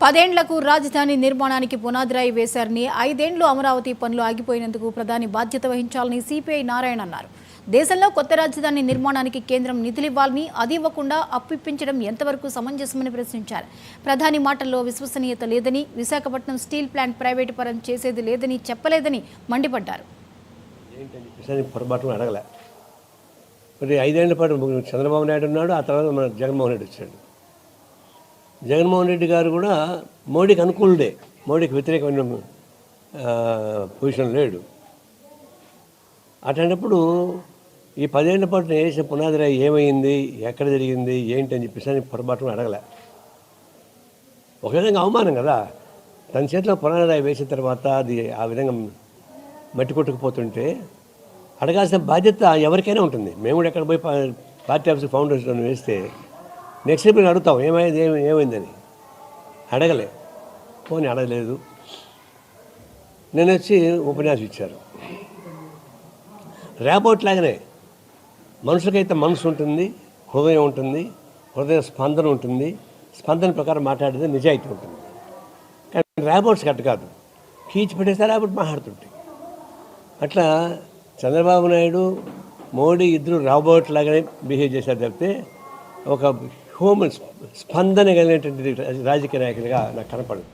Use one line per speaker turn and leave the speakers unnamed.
10 ఏళ్లకు రాజధాని నిర్మాణానికి పునాదిరాయి వేశారని 5 ఏళ్లు అమరావతి పనులు ఆగిపోయినందుకు ప్రధాని బాధ్యత వహించాలని సిపిఐ నారాయణ అన్నారు. దేశంలో కొత్త రాజధాని నిర్మాణానికి కేంద్రం నిధులివ్వాలని, అది ఇవ్వకుండా అప్పిప్పించడం ఎంతవరకు సమంజసమని ప్రశ్నించారు. ప్రధాని మాటల్లో విశ్వసనీయత లేదని, విశాఖపట్నం స్టీల్ ప్లాంట్ ప్రైవేటు పరం చేసేది లేదని చెప్పలేదని మండిపడ్డారు.
మరి 5 ఏళ్ల పాటు చంద్రబాబు నాయుడు ఉన్నాడు, ఆ తర్వాత మన జగన్మోహన్ రెడ్డి వచ్చాడు. జగన్మోహన్ రెడ్డి గారు కూడా మోడీకి అనుకూలుడే, మోడీకి వ్యతిరేకమైన పొజిషన్ లేడు. అటువంటిప్పుడు ఈ 10 ఏళ్ల పాటు నేను వేసిన పునాదిరాయి ఏమైంది, ఎక్కడ జరిగింది, ఏంటి అని చెప్పేసి పొరపాటును అడగలే. ఒక విధంగా అవమానం కదా, తన చేతిలో పునాదిరాయి వేసిన తర్వాత అది ఆ విధంగా మట్టి కొట్టుకుపోతుంటే అడగాల్సిన బాధ్యత ఎవరికైనా ఉంటుంది. మేము కూడా ఎక్కడ పోయి పార్టీ ఆఫీస్ ఫౌండేషన్ వేస్తే నెక్స్ట్ మీరు అడుగుతాం ఏమైందని. అడగలే, పోనీ అడగలేదు. నేను వచ్చి ఉపన్యాసం ఇచ్చారు. ర్యాబోట్ లాగానే మనుషులకైతే మనసు ఉంటుంది, హృదయం ఉంటుంది, హృదయ స్పందన ఉంటుంది, స్పందన ప్రకారం మాట్లాడేది నిజాయితీ ఉంటుంది. కానీ ర్యాబోట్స్ కట్ట కాదు, కీచి పెట్టేస్తే ర్యాబోట్ మాట్లాడుతుంటాయి. అట్లా చంద్రబాబు నాయుడు మోడీ ఇద్దరు రాబోట్ లాగానే బిహేవ్ చేశారు తప్పితే ఒక హ్యూమన్ స్పందన కలిగినటువంటి రాజకీయ నాయకులుగా నాకు కనపడదు.